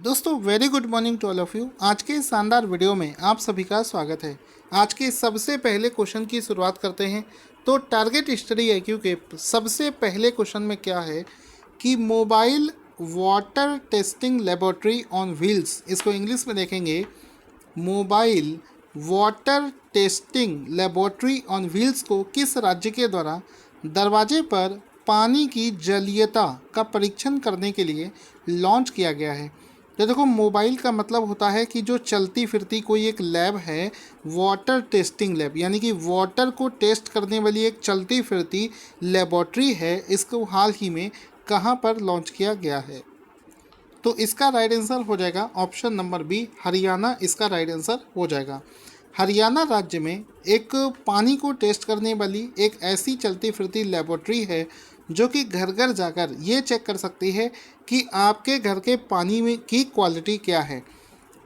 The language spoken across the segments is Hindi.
दोस्तों very good morning to all of you. आज के इस शानदार वीडियो में आप सभी का स्वागत है। आज के सबसे पहले क्वेश्चन की शुरुआत करते हैं। तो टारगेट स्टडी IQ के सबसे पहले क्वेश्चन में क्या है कि mobile water testing laboratory on wheels, इसको इंग्लिश में देखेंगे mobile water testing laboratory on wheels को किस राज्य के द्वारा दरवाजे पर पानी की जलीयता का परीक्षण करने के लिए लॉन्च किया गया है। तो देखो, मोबाइल का मतलब होता है कि जो चलती फिरती कोई एक लैब है, वाटर टेस्टिंग लैब, यानी कि वाटर को टेस्ट करने वाली एक चलती फिरती लेबोरेटरी है। इसको हाल ही में कहाँ पर लॉन्च किया गया है? तो इसका राइट आंसर हो जाएगा ऑप्शन नंबर बी, हरियाणा। इसका राइट आंसर हो जाएगा। हरियाणा राज्य में एक पानी को टेस्ट करने वाली एक ऐसी चलती फिरती लेबोरेटरी है जो कि घर घर जाकर ये चेक कर सकती है कि आपके घर के पानी में की क्वालिटी क्या है।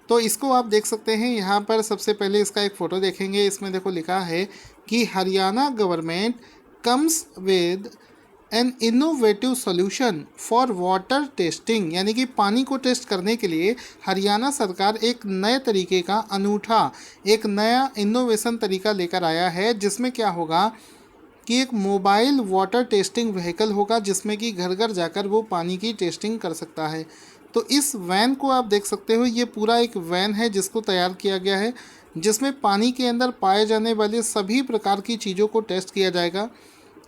तो इसको आप देख सकते हैं यहाँ पर। सबसे पहले इसका एक फ़ोटो देखेंगे। इसमें देखो लिखा है कि Haryana government comes with an innovative solution for water testing, यानी कि पानी को टेस्ट करने के लिए हरियाणा सरकार एक नए तरीके का अनूठा, एक नया इनोवेशन तरीका लेकर आया है, जिसमें क्या होगा कि एक मोबाइल वाटर टेस्टिंग व्हीकल होगा जिसमें कि घर घर जाकर वो पानी की टेस्टिंग कर सकता है। तो इस वैन को आप देख सकते हो, ये पूरा एक वैन है जिसको तैयार किया गया है, जिसमें पानी के अंदर पाए जाने वाले सभी प्रकार की चीज़ों को टेस्ट किया जाएगा।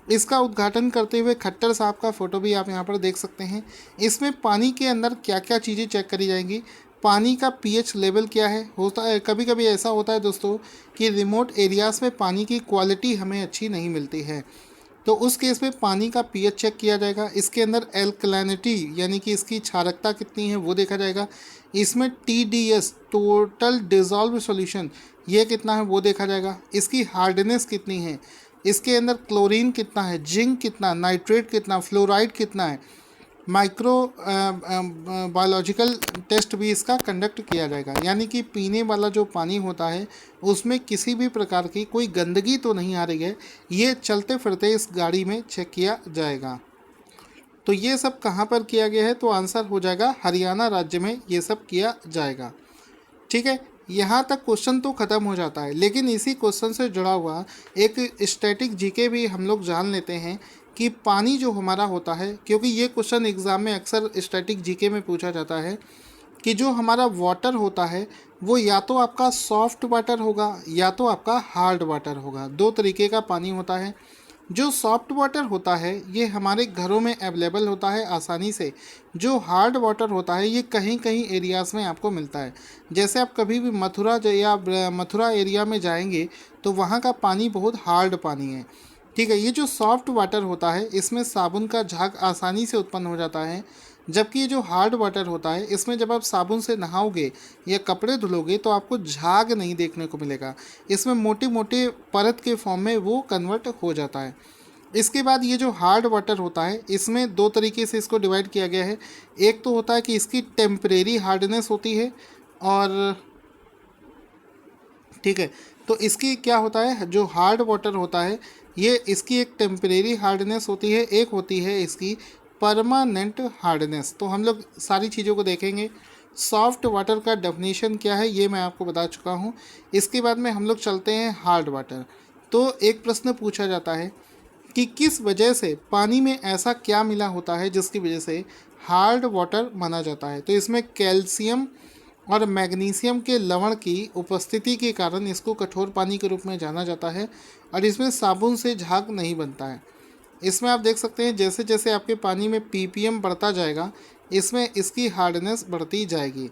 इसका उद्घाटन करते हुए खट्टर साहब का फ़ोटो भी आप यहाँ पर देख सकते हैं। इसमें पानी के अंदर क्या क्या चीज़ें चेक करी जाएंगी। पानी का pH लेवल क्या है। होता है कभी कभी ऐसा होता है दोस्तों कि रिमोट एरियाज़ में पानी की क्वालिटी हमें अच्छी नहीं मिलती है, तो उस केस में पानी का pH चेक किया जाएगा। इसके अंदर एल्कलैनिटी, यानी कि इसकी क्षारकता कितनी है, वो देखा जाएगा। इसमें TDS, टोटल डिज़ोल्व सॉल्यूशन, ये कितना है वो देखा जाएगा। इसकी हार्डनेस कितनी है, इसके अंदर क्लोरीन कितना है, जिंक कितना, नाइट्रेट कितना, फ्लोराइड कितना है। माइक्रो बायोलॉजिकल टेस्ट भी इसका कंडक्ट किया जाएगा, यानी कि पीने वाला जो पानी होता है उसमें किसी भी प्रकार की कोई गंदगी तो नहीं आ रही है, ये चलते फिरते इस गाड़ी में चेक किया जाएगा। तो ये सब कहाँ पर किया गया है? तो आंसर हो जाएगा हरियाणा राज्य में ये सब किया जाएगा। ठीक है, यहाँ तक क्वेश्चन तो ख़त्म हो जाता है, लेकिन इसी क्वेश्चन से जुड़ा हुआ एक स्टैटिक जीके भी हम लोग जान लेते हैं कि पानी जो हमारा होता है, क्योंकि ये क्वेश्चन एग्ज़ाम में अक्सर स्टैटिक जीके में पूछा जाता है कि जो हमारा वाटर होता है वो या तो आपका सॉफ्ट वाटर होगा या तो आपका हार्ड वाटर होगा। दो तरीके का पानी होता है। जो सॉफ्ट वाटर होता है ये हमारे घरों में अवेलेबल होता है आसानी से। जो हार्ड वाटर होता है ये कहीं कहीं एरियाज़ में आपको मिलता है। जैसे आप कभी भी मथुरा एरिया में जाएंगे तो वहाँ का पानी बहुत हार्ड पानी है। ठीक है, ये जो सॉफ्ट वाटर होता है इसमें साबुन का झाग आसानी से उत्पन्न हो जाता है, जबकि ये जो हार्ड वाटर होता है इसमें जब आप साबुन से नहाओगे या कपड़े धुलोगे तो आपको झाग नहीं देखने को मिलेगा। इसमें मोटे मोटे परत के फॉर्म में वो कन्वर्ट हो जाता है। इसके बाद ये जो हार्ड वाटर होता है इसमें दो तरीके से इसको डिवाइड किया गया है। एक तो होता है कि इसकी टेम्परेरी हार्डनेस होती है, और ठीक है, तो इसकी क्या होता है, जो हार्ड वाटर होता है ये इसकी एक टेम्परेरी हार्डनेस होती है, एक होती है इसकी परमानेंट हार्डनेस। तो हम लोग सारी चीज़ों को देखेंगे। सॉफ्ट वाटर का डेफिनेशन क्या है ये मैं आपको बता चुका हूँ। इसके बाद में हम लोग चलते हैं हार्ड वाटर। तो एक प्रश्न पूछा जाता है कि किस वजह से पानी में ऐसा क्या मिला होता है जिसकी वजह से हार्ड वाटर माना जाता है। तो इसमें कैल्शियम और मैग्नीशियम के लवण की उपस्थिति के कारण इसको कठोर पानी के रूप में जाना जाता है, और इसमें साबुन से झाग नहीं बनता है। इसमें आप देख सकते हैं जैसे जैसे आपके पानी में ppm बढ़ता जाएगा इसमें इसकी हार्डनेस बढ़ती जाएगी।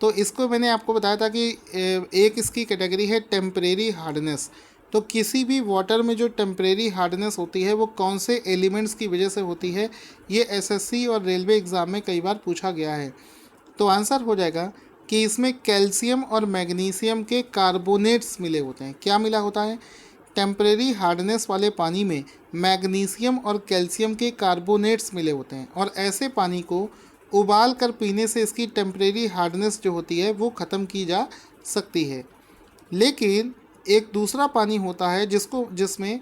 तो इसको मैंने आपको बताया था कि एक इसकी कैटेगरी है टेम्परेरी हार्डनेस। तो किसी भी वाटर में जो टेम्परेरी हार्डनेस होती है वो कौन से एलिमेंट्स की वजह से होती है, ये SSC और रेलवे एग्ज़ाम में कई बार पूछा गया है। तो आंसर हो जाएगा कि इसमें कैल्शियम और मैग्नीशियम के कार्बोनेट्स मिले होते हैं। क्या मिला होता है? टेम्परेरी हार्डनेस वाले पानी में मैग्नीशियम और कैल्शियम के कार्बोनेट्स मिले होते हैं, और ऐसे पानी को उबाल कर पीने से इसकी टेम्परेरी हार्डनेस जो होती है वो ख़त्म की जा सकती है। लेकिन एक दूसरा पानी होता है जिसमें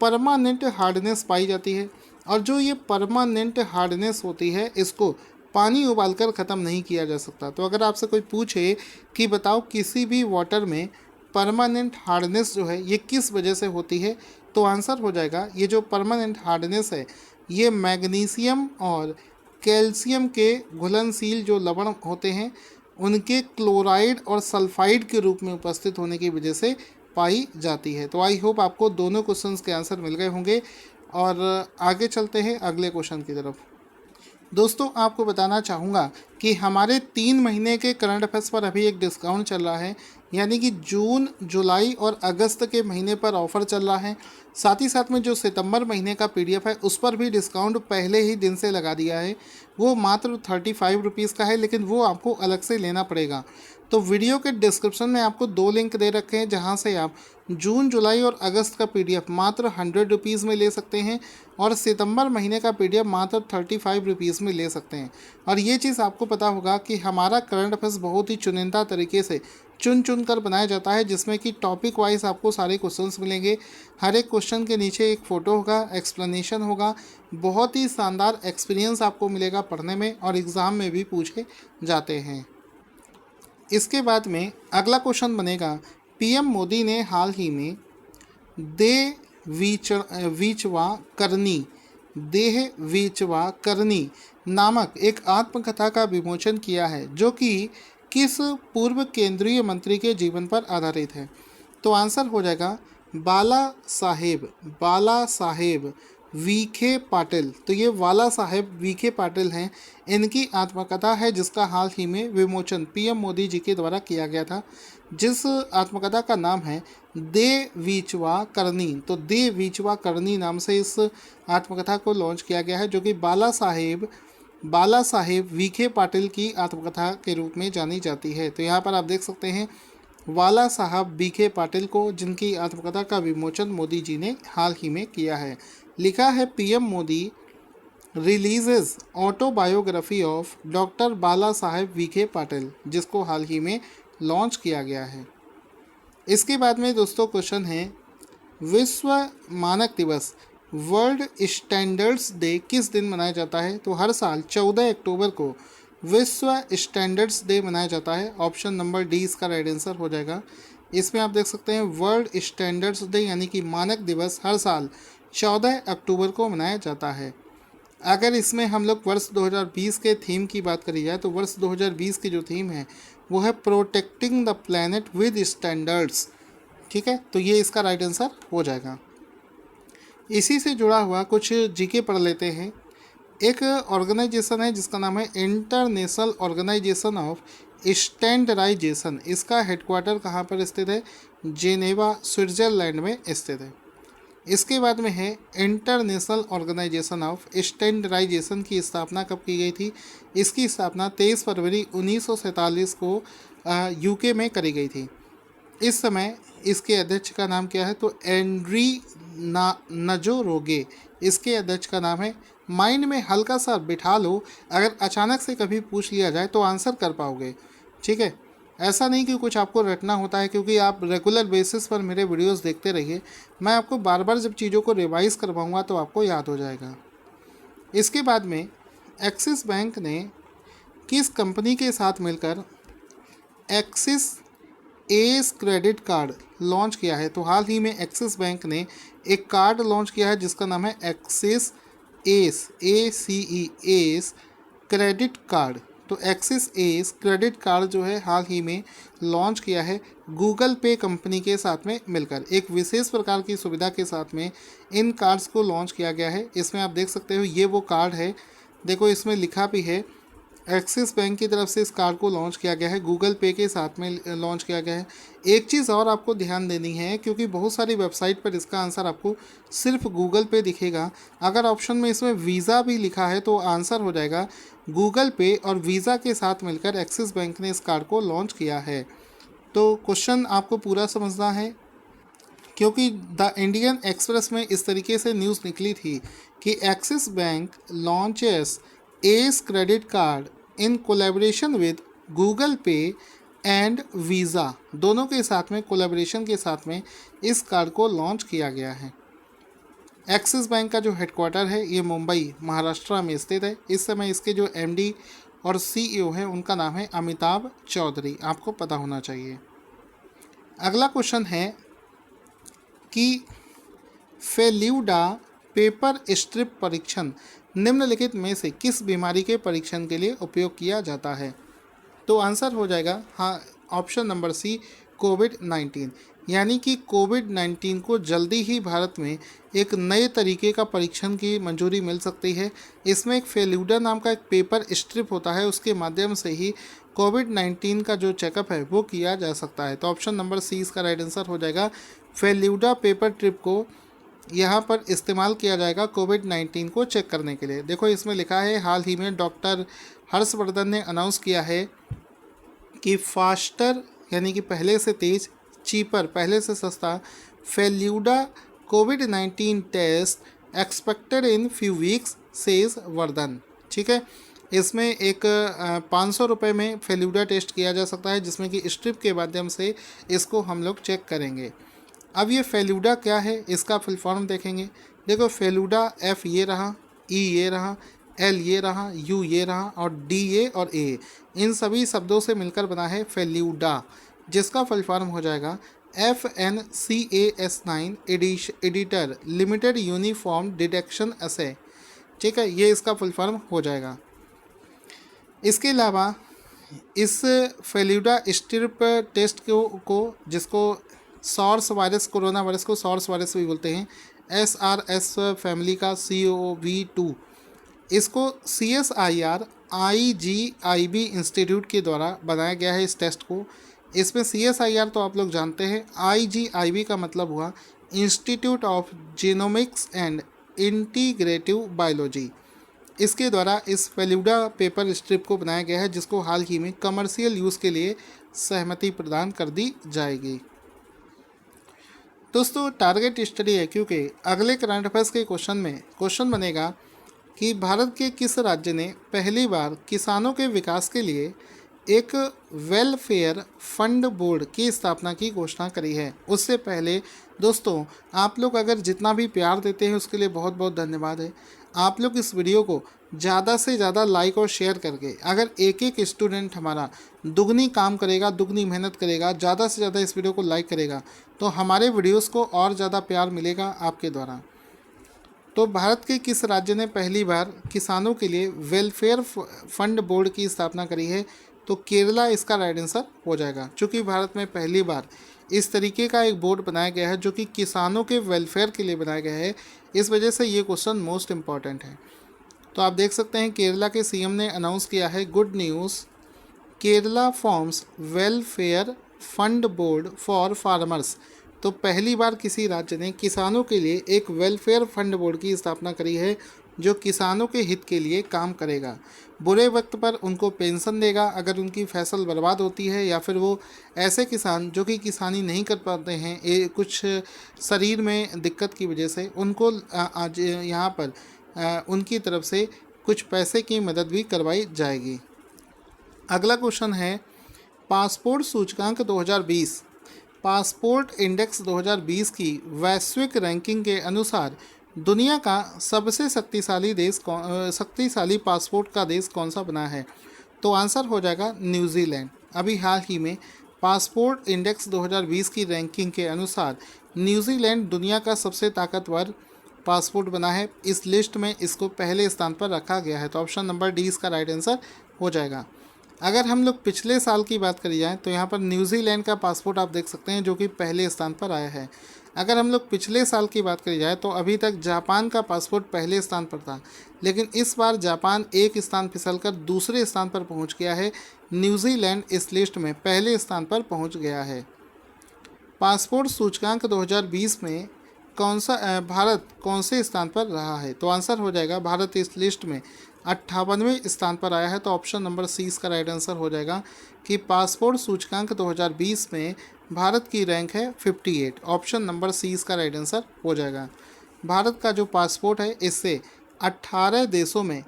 परमानेंट हार्डनेस पाई जाती है, और जो ये परमानेंट हार्डनेस होती है इसको पानी उबालकर ख़त्म नहीं किया जा सकता। तो अगर आपसे कोई पूछे कि बताओ किसी भी वाटर में परमानेंट हार्डनेस जो है ये किस वजह से होती है, तो आंसर हो जाएगा ये जो परमानेंट हार्डनेस है ये मैग्नीशियम और कैल्शियम के घुलनशील जो लवण होते हैं उनके क्लोराइड और सल्फाइड के रूप में उपस्थित होने की वजह से पाई जाती है। तो आई होप आपको दोनों क्वेश्चंस के आंसर मिल गए होंगे और आगे चलते हैं अगले क्वेश्चन की तरफ। दोस्तों आपको बताना चाहूँगा कि हमारे 3 महीने के करंट अफेयर्स पर अभी एक डिस्काउंट चल रहा है, यानी कि जून, जुलाई और अगस्त के महीने पर ऑफ़र चल रहा है। साथ ही साथ में जो सितंबर महीने का पीडीएफ है उस पर भी डिस्काउंट पहले ही दिन से लगा दिया है। वो मात्र 35 रुपीज़ का है, लेकिन वो आपको अलग से लेना पड़ेगा। तो वीडियो के डिस्क्रिप्शन में आपको 2 लिंक दे रखे हैं जहां से आप जून, जुलाई और अगस्त का पीडीएफ मात्र 100 रुपीज़ में ले सकते हैं और सितंबर महीने का पीडीएफ मात्र 35 रुपीज़ में ले सकते हैं। और ये चीज़ आपको पता होगा कि हमारा करंट अफेयर्स बहुत ही चुनिंदा तरीके से चुन कर बनाया जाता है, जिसमें कि टॉपिक वाइज आपको सारे क्वेश्चंस मिलेंगे। हर एक क्वेश्चन के नीचे एक फ़ोटो होगा, एक्सप्लेनेशन होगा। बहुत ही शानदार एक्सपीरियंस आपको मिलेगा पढ़ने में और एग्ज़ाम में भी पूछे जाते हैं। इसके बाद में अगला क्वेश्चन बनेगा, पीएम मोदी ने हाल ही में देह वीचवा करनी नामक एक आत्मकथा का विमोचन किया है जो कि किस पूर्व केंद्रीय मंत्री के जीवन पर आधारित है। तो आंसर हो जाएगा बाला साहेब वीखे पाटिल। तो ये बाला साहेब वीखे पाटिल हैं, इनकी आत्मकथा है जिसका हाल ही में विमोचन पीएम मोदी जी के द्वारा किया गया था, जिस आत्मकथा का नाम है दे वीचवा करनी। तो दे वीचवा करनी नाम से इस आत्मकथा को लॉन्च किया गया है, जो कि बाला साहेब वीखे पाटिल की आत्मकथा के रूप में जानी जाती है। तो यहाँ पर आप देख सकते हैं बाला साहब वीखे पाटिल को, जिनकी आत्मकथा का विमोचन मोदी जी ने हाल ही में किया है। लिखा है PM Modi releases autobiography of doctor Bala Saheb Vikhe Patil, जिसको हाल ही में लॉन्च किया गया है। इसके बाद में दोस्तों क्वेश्चन है, विश्व मानक दिवस वर्ल्ड स्टैंडर्ड्स डे किस दिन मनाया जाता है। तो हर साल 14 अक्टूबर को विश्व स्टैंडर्ड्स डे मनाया जाता है। ऑप्शन नंबर डी इसका राइट आंसर हो जाएगा। इसमें आप देख सकते हैं वर्ल्ड स्टैंडर्ड्स डे यानी कि मानक दिवस हर साल 14 अक्टूबर को मनाया जाता है। अगर इसमें हम लोग वर्ष 2020 के थीम की बात करी जाए तो वर्ष 2020 की जो थीम है वो है protecting the planet with standards. ठीक है, तो ये इसका राइट आंसर हो जाएगा। इसी से जुड़ा हुआ कुछ जीके पढ़ लेते हैं। एक ऑर्गेनाइजेशन है जिसका नाम है इंटरनेशनल ऑर्गेनाइजेशन ऑफ स्टैंडर्डाइजेशन। इसका हेडक्वार्टर कहाँ पर स्थित है? जेनेवा, स्विट्ज़रलैंड में स्थित है। इसके बाद में है इंटरनेशनल ऑर्गेनाइजेशन ऑफ स्टैंडर्डाइजेशन की स्थापना कब की गई थी? इसकी स्थापना 23 फरवरी 1947 को यूके में करी गई थी। इस समय इसके अध्यक्ष का नाम क्या है? तो एंड्री नजोरोगे इसके अध्यक्ष का नाम है। माइंड में हल्का सा बिठा लो, अगर अचानक से कभी पूछ लिया जाए तो आंसर कर पाओगे। ठीक है, ऐसा नहीं कि कुछ आपको रटना होता है, क्योंकि आप रेगुलर बेसिस पर मेरे वीडियोस देखते रहिए। मैं आपको बार बार जब चीज़ों को रिवाइज करवाऊंगा तो आपको याद हो जाएगा। इसके बाद में एक्सिस बैंक ने किस कंपनी के साथ मिलकर axis S credit card launch किया है? तो हाल ही में एक्सिस बैंक ने एक कार्ड लॉन्च किया है जिसका नाम है axis S ACE credit card. तो एक्सिस एस क्रेडिट कार्ड जो है हाल ही में लॉन्च किया है गूगल पे कंपनी के साथ में मिलकर। एक विशेष प्रकार की सुविधा के साथ में इन कार्ड्स को लॉन्च किया गया है। इसमें आप देख सकते हो ये वो कार्ड है, देखो इसमें लिखा भी है एक्सिस बैंक की तरफ से इस कार्ड को लॉन्च किया गया है, गूगल पे के साथ में लॉन्च किया गया है। एक चीज़ और आपको ध्यान देनी है, क्योंकि बहुत सारी वेबसाइट पर इसका आंसर आपको सिर्फ गूगल पे दिखेगा। अगर ऑप्शन में इसमें वीज़ा भी लिखा है तो आंसर हो जाएगा गूगल पे, और वीज़ा के साथ मिलकर एक्सिस बैंक ने इस कार्ड को लॉन्च किया है। तो क्वेश्चन आपको पूरा समझना है, क्योंकि द इंडियन एक्सप्रेस में इस तरीके से न्यूज़ निकली थी कि axis bank launches S credit card in collaboration with Google पे एंड वीज़ा, दोनों के साथ में कोलैबोरेशन के साथ में इस कार्ड को लॉन्च किया गया है। एक्सिस बैंक का जो हेडक्वार्टर है ये मुंबई, महाराष्ट्र में स्थित है। इस समय इसके जो MD और CEO हैं, उनका नाम है अमिताभ चौधरी, आपको पता होना चाहिए। अगला क्वेश्चन है कि फेल्यूडा पेपर स्ट्रिप परीक्षण निम्नलिखित में से किस बीमारी के परीक्षण के लिए उपयोग किया जाता है? तो आंसर हो जाएगा हाँ, ऑप्शन नंबर सी, कोविड-19। यानी कि कोविड-19 को जल्दी ही भारत में एक नए तरीके का परीक्षण की मंजूरी मिल सकती है। इसमें एक फेल्यूडा नाम का एक पेपर स्ट्रिप होता है, उसके माध्यम से ही कोविड-19 का जो चेकअप है वो किया जा सकता है। तो ऑप्शन नंबर सी इसका राइट आंसर हो जाएगा। फेल्यूडा पेपर ट्रिप को यहाँ पर इस्तेमाल किया जाएगा कोविड-19 को चेक करने के लिए। देखो इसमें लिखा है, हाल ही में डॉक्टर हर्षवर्धन ने अनाउंस किया है कि फास्टर यानी कि पहले से तेज, चीपर पहले से सस्ता फेल्यूडा कोविड-19 test expected in few weeks, says Vardhan. ठीक है, इसमें एक 500 रुपये में फेल्यूडा टेस्ट किया जा सकता है, जिसमें कि स्ट्रिप के माध्यम से इसको हम लोग चेक करेंगे। अब ये फेल्यूडा क्या है, इसका फुल फॉर्म देखेंगे। देखो फेल्यूडा, F ये रहा, E ये रहा, L ये रहा, U ये रहा और D ये और A, इन सभी शब्दों से मिलकर बना है फेल्यूडा, जिसका फुल फॉर्म हो जाएगा FNCAS9 editor limited uniform detection असे। ठीक है, ये इसका फुल फॉर्म हो जाएगा। इसके अलावा इस फेल्यूडा स्ट्रिप टेस्ट को जिसको सॉर्स वायरस, कोरोना वायरस को सॉर्स वायरस भी बोलते हैं, SRS फैमिली का CoV-2, इसको CSIR IGIB इंस्टीट्यूट के द्वारा बनाया गया है इस टेस्ट को। इसमें CSIR तो आप लोग जानते हैं, IGIB का मतलब हुआ institute of genomics and integrative biology. इसके द्वारा इस फेल्यूडा पेपर स्ट्रिप को बनाया गया है, जिसको हाल ही में कमर्शियल यूज़ के लिए सहमति प्रदान कर दी जाएगी। दोस्तों टारगेट स्टडी है, क्योंकि अगले करंट अफेयर्स के क्वेश्चन में क्वेश्चन बनेगा कि भारत के किस राज्य ने पहली बार किसानों के विकास के लिए एक वेलफेयर फंड बोर्ड की स्थापना की घोषणा करी है। उससे पहले दोस्तों आप लोग अगर जितना भी प्यार देते हैं उसके लिए बहुत बहुत धन्यवाद है। आप लोग इस वीडियो को ज़्यादा से ज़्यादा लाइक और शेयर करके, अगर एक एक स्टूडेंट हमारा दुगनी काम करेगा, दुगनी मेहनत करेगा, ज़्यादा से ज़्यादा इस वीडियो को लाइक करेगा, तो हमारे वीडियोस को और ज़्यादा प्यार मिलेगा आपके द्वारा। तो भारत के किस राज्य ने पहली बार किसानों के लिए वेलफेयर फंड बोर्ड की स्थापना करी है? तो केरला इसका राइट आंसर हो जाएगा। चूँकि भारत में पहली बार इस तरीके का एक बोर्ड बनाया गया है जो कि किसानों के वेलफेयर के लिए बनाया गया है, इस वजह से ये क्वेश्चन मोस्ट इम्पॉर्टेंट है। तो आप देख सकते हैं केरला के CM ने अनाउंस किया है, good news, Kerala forms welfare fund board for farmers. तो पहली बार किसी राज्य ने किसानों के लिए एक वेलफेयर फंड बोर्ड की स्थापना करी है जो किसानों के हित के लिए काम करेगा। बुरे वक्त पर उनको पेंशन देगा अगर उनकी फसल बर्बाद होती है, या फिर वो ऐसे किसान जो कि किसानी नहीं कर पाते हैं, कुछ शरीर में दिक्कत की वजह से, उनको आज यहाँ पर उनकी तरफ से कुछ पैसे की मदद भी करवाई जाएगी। अगला क्वेश्चन है, पासपोर्ट सूचकांक 2020, पासपोर्ट इंडेक्स 2020 की वैश्विक रैंकिंग के अनुसार दुनिया का सबसे शक्तिशाली पासपोर्ट का देश कौन सा बना है? तो आंसर हो जाएगा न्यूजीलैंड। अभी हाल ही में पासपोर्ट इंडेक्स 2020 की रैंकिंग के अनुसार न्यूजीलैंड दुनिया का सबसे ताकतवर पासपोर्ट बना है। इस लिस्ट में इसको पहले स्थान पर रखा गया है। तो ऑप्शन नंबर डी इसका राइट आंसर हो जाएगा। अगर हम लोग पिछले साल की बात करी जाए तो यहाँ पर न्यूजीलैंड का पासपोर्ट आप देख सकते हैं जो कि पहले स्थान पर आया है। अगर हम लोग पिछले साल की बात करी जाए तो अभी तक जापान का पासपोर्ट पहले स्थान पर था, लेकिन इस बार जापान एक स्थान फिसलकर दूसरे स्थान पर पहुँच गया है। न्यूजीलैंड इस लिस्ट में पहले स्थान पर पहुँच गया है। पासपोर्ट सूचकांक 2020 में भारत कौन से स्थान पर रहा है? तो आंसर हो जाएगा, भारत इस लिस्ट में 58वें स्थान पर आया है। तो ऑप्शन नंबर सी इसका राइट आंसर हो जाएगा कि पासपोर्ट सूचकांक 2020 में भारत की रैंक है 58। ऑप्शन नंबर सी इसका राइट आंसर हो जाएगा। भारत का जो पासपोर्ट है इससे 18 देशों में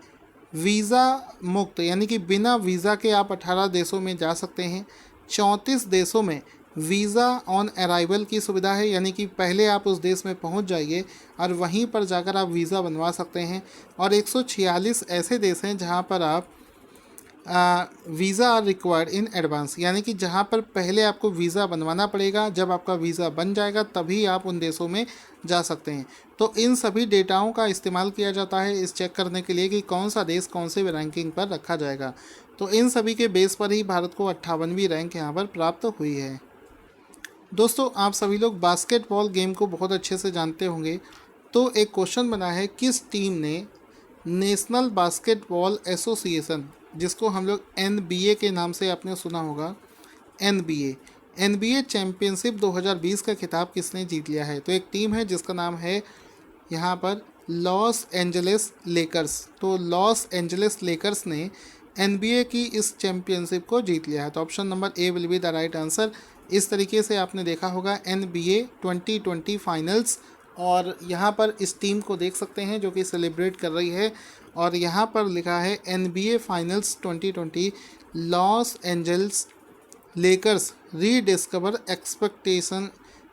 वीज़ा मुक्त, यानी कि बिना वीज़ा के आप 18 देशों में जा सकते हैं। 34 देशों में वीज़ा ऑन अराइवल की सुविधा है, यानी कि पहले आप उस देश में पहुंच जाइए और वहीं पर जाकर आप वीज़ा बनवा सकते हैं। और 146 ऐसे देश हैं जहां पर आप visa are required in advance, यानी कि जहाँ पर पहले आपको वीज़ा बनवाना पड़ेगा, जब आपका वीज़ा बन जाएगा तभी आप उन देशों में जा सकते हैं। तो इन सभी डेटाओं का इस्तेमाल किया जाता है इस चेक करने के लिए कि कौन सा देश कौन से रैंकिंग पर रखा जाएगा। तो इन सभी के बेस पर ही भारत को 58वीं रैंक यहाँ पर प्राप्त हुई है। दोस्तों, आप सभी लोग बास्केटबॉल गेम को बहुत अच्छे से जानते होंगे। तो एक क्वेश्चन बना है, किस टीम ने नेशनल बास्केटबॉल एसोसिएशन, जिसको हम लोग NBA के नाम से आपने सुना होगा, NBA चैम्पियनशिप 2020 का खिताब किसने जीत लिया है? तो एक टीम है जिसका नाम है यहाँ पर लॉस एंजलिस लेकर्स। तो लॉस एंजलिस लेकर्स ने NBA की इस चैम्पियनशिप को जीत लिया है। तो option number A will be the right answer. इस तरीके से आपने देखा होगा NBA 2020 फाइनल्स, और यहाँ पर इस टीम को देख सकते हैं जो कि सेलिब्रेट कर रही है, और यहाँ पर लिखा है NBA finals 2020 Los Angeles Lakers rediscover expectation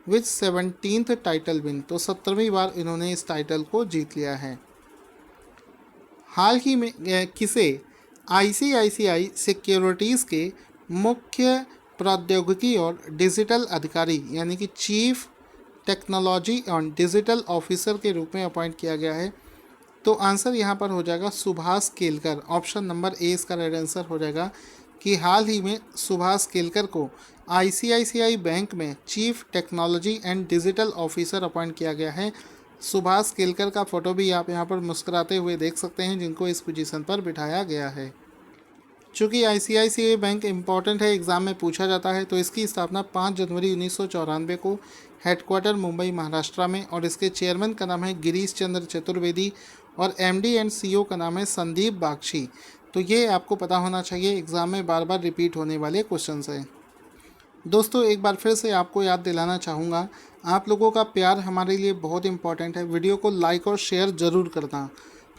with 17th title win. तो 17वीं बार इन्होंने इस टाइटल को जीत लिया है। हाल ही में किसे ICICI सिक्योरिटीज़ के मुख्य प्रौद्योगिकी और डिजिटल अधिकारी यानी कि chief technology and digital officer के रूप में अपॉइंट किया गया है? तो आंसर यहाँ पर हो जाएगा Subhash Kelkar. Option number A इसका राइट आंसर हो जाएगा कि हाल ही में सुभाष केलकर को ICICI बैंक में chief technology and digital officer appoint किया गया है। सुभाष केलकर का फोटो भी आप यहाँ पर मुस्कुराते हुए देख सकते हैं, जिनको इस पोजीशन पर बिठाया गया है। चूँकि ICICI बैंक इम्पॉर्टेंट है, एग्ज़ाम में पूछा जाता है, तो इसकी स्थापना 5 जनवरी 1994 को हेडक्वार्टर मुंबई महाराष्ट्र में, और इसके चेयरमैन का नाम है गिरीश चंद्र चतुर्वेदी, और MD एंड CEO का नाम है संदीप बागची। तो ये आपको पता होना चाहिए, एग्ज़ाम में बार बार रिपीट होने वाले क्वेश्चन हैं। दोस्तों, एक बार फिर से आपको याद दिलाना चाहूँगा, आप लोगों का प्यार हमारे लिए बहुत इंपॉर्टेंट है। वीडियो को लाइक और शेयर ज़रूर करना,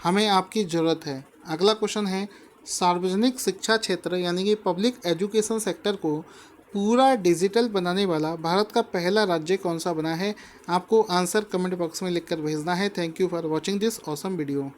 हमें आपकी ज़रूरत है। अगला क्वेश्चन है, सार्वजनिक शिक्षा क्षेत्र यानी कि पब्लिक एजुकेशन सेक्टर को पूरा डिजिटल बनाने वाला भारत का पहला राज्य कौन सा बना है? आपको आंसर कमेंट बॉक्स में लिखकर भेजना है। Thank you for watching this awesome video.